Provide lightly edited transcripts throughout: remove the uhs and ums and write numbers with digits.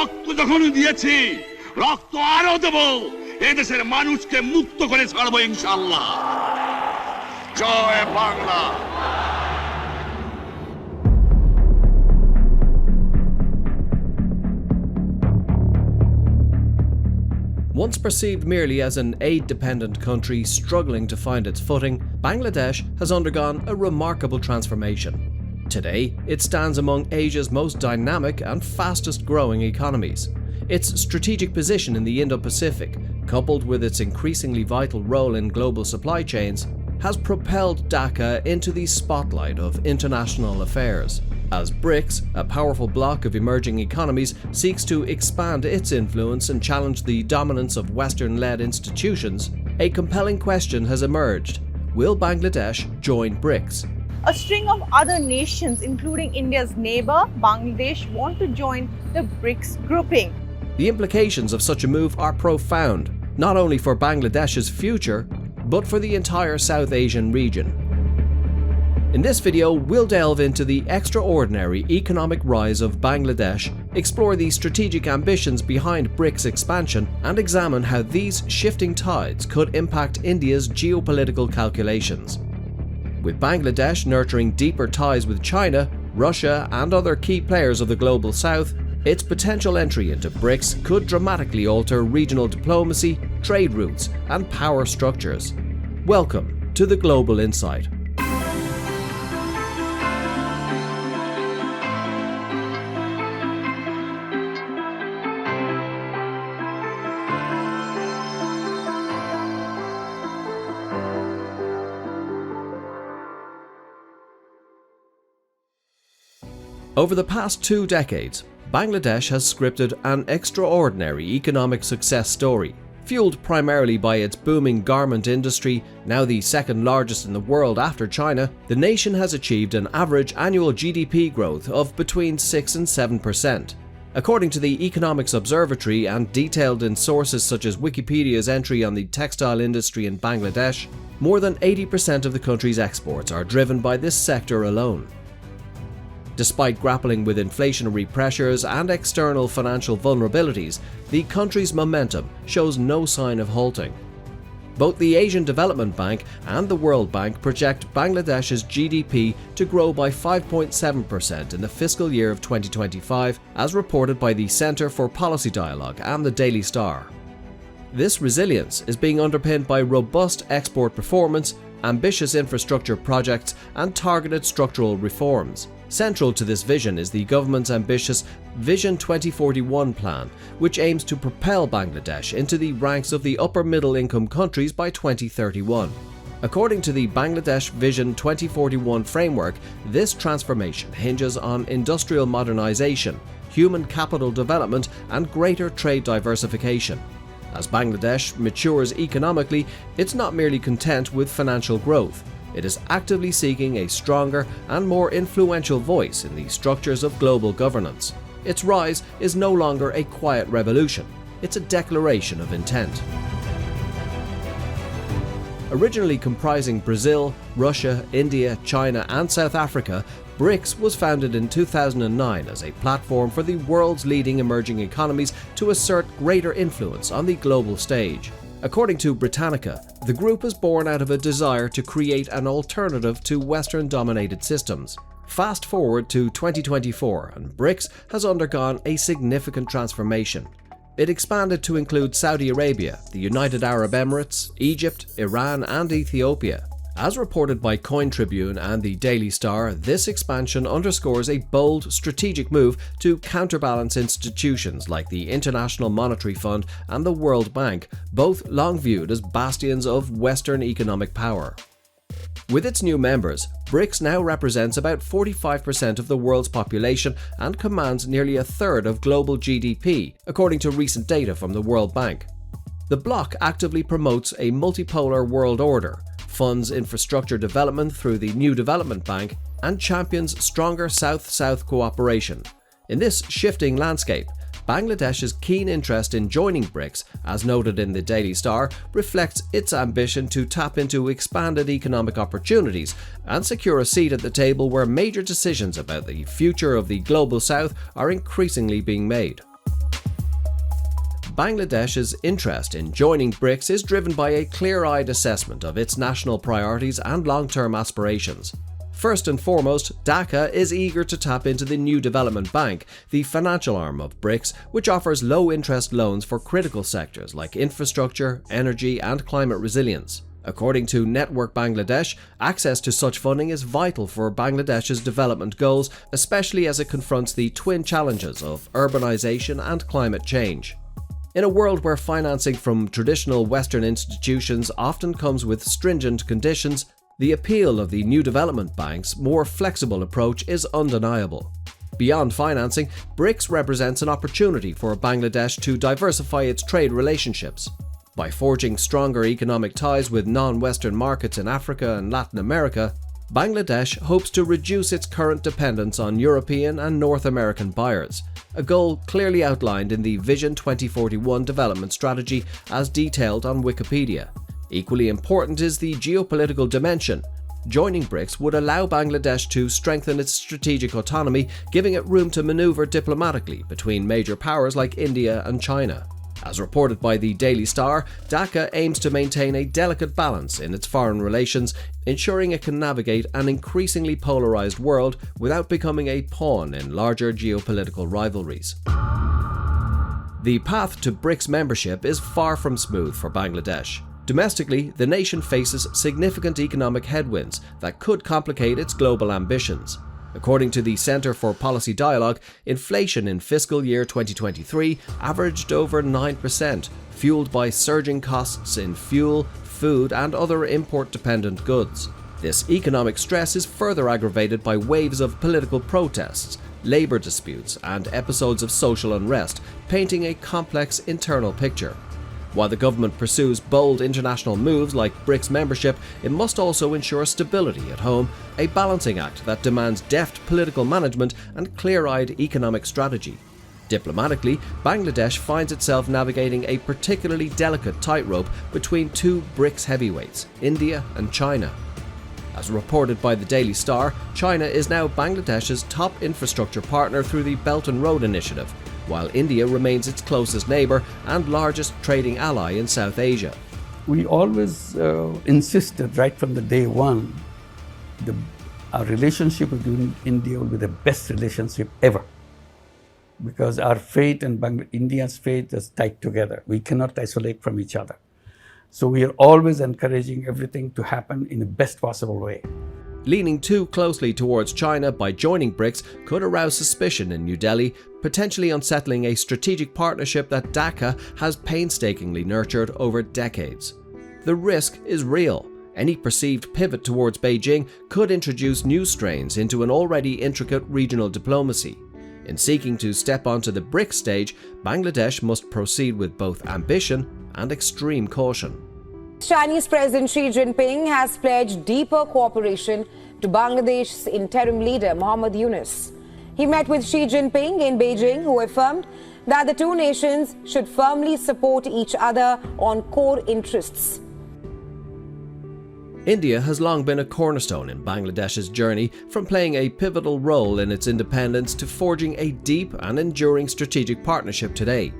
রক্ত যখন দিয়েছি রক্ত আরো দেব এদেশের মানুষকে মুক্ত করে ছাড়বো ইনশাআল্লাহ জয় Bangla Once perceived merely as an aid-dependent country struggling to find its footing, Bangladesh has undergone a remarkable transformation. Today, it stands among Asia's most dynamic and fastest-growing economies. Its strategic position in the Indo-Pacific, coupled with its increasingly vital role in global supply chains, has propelled Dhaka into the spotlight of international affairs. As BRICS, a powerful bloc of emerging economies, seeks to expand its influence and challenge the dominance of Western-led institutions, a compelling question has emerged. Will Bangladesh join BRICS? A string of other nations, including India's neighbour, Bangladesh, want to join the BRICS grouping. The implications of such a move are profound, not only for Bangladesh's future, but for the entire South Asian region. In this video, we'll delve into the extraordinary economic rise of Bangladesh, explore the strategic ambitions behind BRICS expansion, and examine how these shifting tides could impact India's geopolitical calculations. With Bangladesh nurturing deeper ties with China, Russia, and other key players of the global south, its potential entry into BRICS could dramatically alter regional diplomacy, trade routes, and power structures. Welcome to the Global Insight. Over the past 2 decades, Bangladesh has scripted an extraordinary economic success story. Fueled primarily by its booming garment industry, now the second largest in the world after China, the nation has achieved an average annual GDP growth of between 6 and 7%. According to the Economics Observatory and detailed in sources such as Wikipedia's entry on the textile industry in Bangladesh, more than 80% of the country's exports are driven by this sector alone. Despite grappling with inflationary pressures and external financial vulnerabilities, the country's momentum shows no sign of halting. Both the Asian Development Bank and the World Bank project Bangladesh's GDP to grow by 5.7% in the fiscal year of 2025, as reported by the Centre for Policy Dialogue and the Daily Star. This resilience is being underpinned by robust export performance, ambitious infrastructure projects, and targeted structural reforms. Central to this vision is the government's ambitious Vision 2041 plan, which aims to propel Bangladesh into the ranks of the upper middle income countries by 2031. According to the Bangladesh Vision 2041 framework, this transformation hinges on industrial modernization, human capital development, and greater trade diversification. As Bangladesh matures economically, it's not merely content with financial growth. It is actively seeking a stronger and more influential voice in the structures of global governance. Its rise is no longer a quiet revolution, it's a declaration of intent. Originally comprising Brazil, Russia, India, China, and South Africa, BRICS was founded in 2009 as a platform for the world's leading emerging economies to assert greater influence on the global stage. According to Britannica, the group was born out of a desire to create an alternative to Western-dominated systems. Fast forward to 2024, and BRICS has undergone a significant transformation. It expanded to include Saudi Arabia, the United Arab Emirates, Egypt, Iran, and Ethiopia. As reported by Coin Tribune and the Daily Star, this expansion underscores a bold strategic move to counterbalance institutions like the International Monetary Fund and the World Bank, both long viewed as bastions of Western economic power. With its new members, BRICS now represents about 45% of the world's population and commands nearly a third of global GDP, according to recent data from the World Bank. The bloc actively promotes a multipolar world order, funds infrastructure development through the New Development Bank, and champions stronger South-South cooperation. In this shifting landscape, Bangladesh's keen interest in joining BRICS, as noted in the Daily Star, reflects its ambition to tap into expanded economic opportunities and secure a seat at the table where major decisions about the future of the global south are increasingly being made. Bangladesh's interest in joining BRICS is driven by a clear-eyed assessment of its national priorities and long-term aspirations. First and foremost, Dhaka is eager to tap into the New Development Bank, the financial arm of BRICS, which offers low-interest loans for critical sectors like infrastructure, energy and climate resilience. According to Network Bangladesh, access to such funding is vital for Bangladesh's development goals, especially as it confronts the twin challenges of urbanization and climate change. In a world where financing from traditional Western institutions often comes with stringent conditions, the appeal of the New Development Bank's more flexible approach is undeniable. Beyond financing, BRICS represents an opportunity for Bangladesh to diversify its trade relationships. By forging stronger economic ties with non-Western markets in Africa and Latin America, Bangladesh hopes to reduce its current dependence on European and North American buyers, a goal clearly outlined in the Vision 2041 development strategy as detailed on Wikipedia. Equally important is the geopolitical dimension. Joining BRICS would allow Bangladesh to strengthen its strategic autonomy, giving it room to maneuver diplomatically between major powers like India and China. As reported by the Daily Star, Dhaka aims to maintain a delicate balance in its foreign relations, ensuring it can navigate an increasingly polarized world without becoming a pawn in larger geopolitical rivalries. The path to BRICS membership is far from smooth for Bangladesh. Domestically, the nation faces significant economic headwinds that could complicate its global ambitions. According to the Centre for Policy Dialogue, inflation in fiscal year 2023 averaged over 9%, fueled by surging costs in fuel, food and other import-dependent goods. This economic stress is further aggravated by waves of political protests, labour disputes and episodes of social unrest, painting a complex internal picture. While the government pursues bold international moves like BRICS membership, it must also ensure stability at home, a balancing act that demands deft political management and clear-eyed economic strategy. Diplomatically, Bangladesh finds itself navigating a particularly delicate tightrope between two BRICS heavyweights, India and China. As reported by the Daily Star, China is now Bangladesh's top infrastructure partner through the Belt and Road Initiative, while India remains its closest neighbour and largest trading ally in South Asia. We always insisted right from the day one, our relationship with India will be the best relationship ever. Because our fate and India's fate is tied together. We cannot isolate from each other. So we are always encouraging everything to happen in the best possible way. Leaning too closely towards China by joining BRICS could arouse suspicion in New Delhi, potentially unsettling a strategic partnership that Dhaka has painstakingly nurtured over decades. The risk is real. Any perceived pivot towards Beijing could introduce new strains into an already intricate regional diplomacy. In seeking to step onto the BRICS stage, Bangladesh must proceed with both ambition and extreme caution. Chinese President Xi Jinping has pledged deeper cooperation to Bangladesh's interim leader Mohammad Yunus. He met with Xi Jinping in Beijing, who affirmed that the two nations should firmly support each other on core interests. India has long been a cornerstone in Bangladesh's journey, from playing a pivotal role in its independence to forging a deep and enduring strategic partnership today.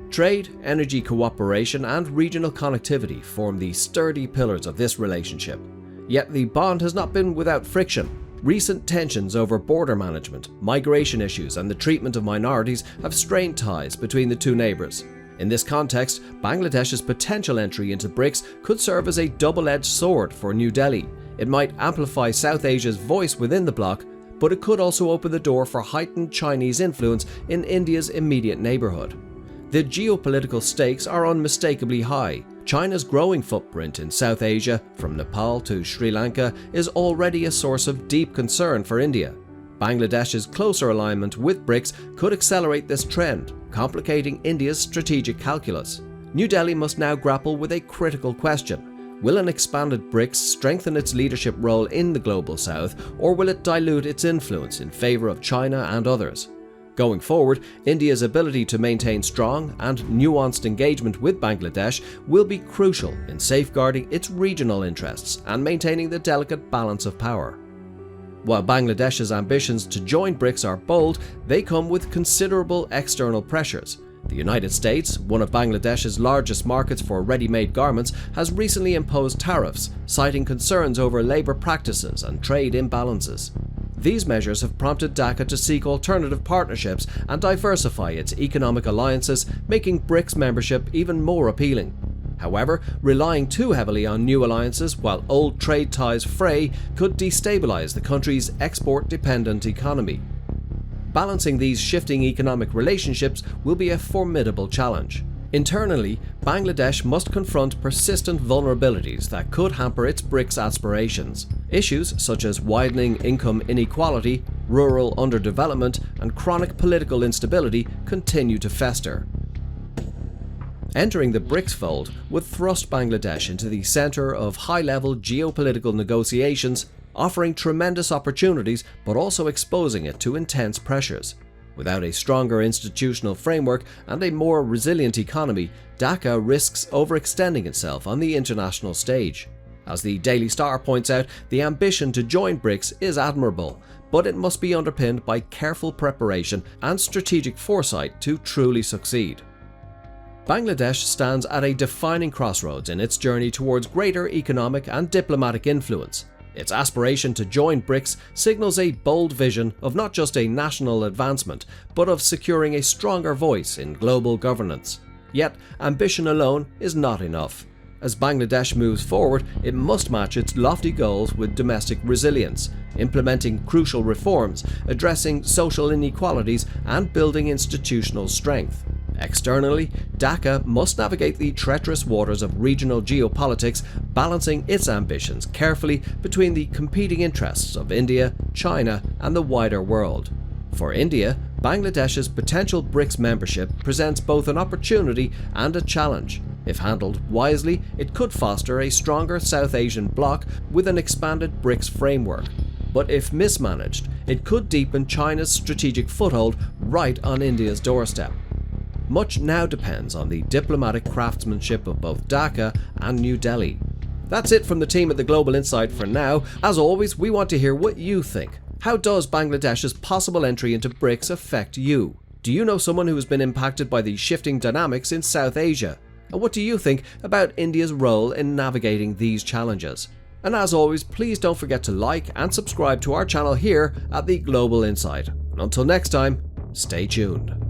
Trade, energy cooperation and regional connectivity form the sturdy pillars of this relationship. Yet the bond has not been without friction. Recent tensions over border management, migration issues and the treatment of minorities have strained ties between the two neighbours. In this context, Bangladesh's potential entry into BRICS could serve as a double-edged sword for New Delhi. It might amplify South Asia's voice within the bloc, but it could also open the door for heightened Chinese influence in India's immediate neighbourhood. The geopolitical stakes are unmistakably high. China's growing footprint in South Asia, from Nepal to Sri Lanka, is already a source of deep concern for India. Bangladesh's closer alignment with BRICS could accelerate this trend, complicating India's strategic calculus. New Delhi must now grapple with a critical question. Will an expanded BRICS strengthen its leadership role in the global south, or will it dilute its influence in favour of China and others? Going forward, India's ability to maintain strong and nuanced engagement with Bangladesh will be crucial in safeguarding its regional interests and maintaining the delicate balance of power. While Bangladesh's ambitions to join BRICS are bold, they come with considerable external pressures. The United States, one of Bangladesh's largest markets for ready-made garments, has recently imposed tariffs, citing concerns over labour practices and trade imbalances. These measures have prompted Dhaka to seek alternative partnerships and diversify its economic alliances, making BRICS membership even more appealing. However, relying too heavily on new alliances while old trade ties fray could destabilise the country's export-dependent economy. Balancing these shifting economic relationships will be a formidable challenge. Internally, Bangladesh must confront persistent vulnerabilities that could hamper its BRICS aspirations. Issues such as widening income inequality, rural underdevelopment, and chronic political instability continue to fester. Entering the BRICS fold would thrust Bangladesh into the centre of high-level geopolitical negotiations, offering tremendous opportunities but also exposing it to intense pressures. Without a stronger institutional framework and a more resilient economy, Dhaka risks overextending itself on the international stage. As the Daily Star points out, the ambition to join BRICS is admirable, but it must be underpinned by careful preparation and strategic foresight to truly succeed. Bangladesh stands at a defining crossroads in its journey towards greater economic and diplomatic influence. Its aspiration to join BRICS signals a bold vision of not just a national advancement, but of securing a stronger voice in global governance. Yet, ambition alone is not enough. As Bangladesh moves forward, it must match its lofty goals with domestic resilience, implementing crucial reforms, addressing social inequalities, and building institutional strength. Externally, Dhaka must navigate the treacherous waters of regional geopolitics, balancing its ambitions carefully between the competing interests of India, China, and the wider world. For India, Bangladesh's potential BRICS membership presents both an opportunity and a challenge. If handled wisely, it could foster a stronger South Asian bloc with an expanded BRICS framework. But if mismanaged, it could deepen China's strategic foothold right on India's doorstep. Much now depends on the diplomatic craftsmanship of both Dhaka and New Delhi. That's it from the team at the Global Insight for now. As always, we want to hear what you think. How does Bangladesh's possible entry into BRICS affect you? Do you know someone who has been impacted by the shifting dynamics in South Asia? And what do you think about India's role in navigating these challenges? And as always, please don't forget to like and subscribe to our channel here at the Global Insight. And until next time, stay tuned.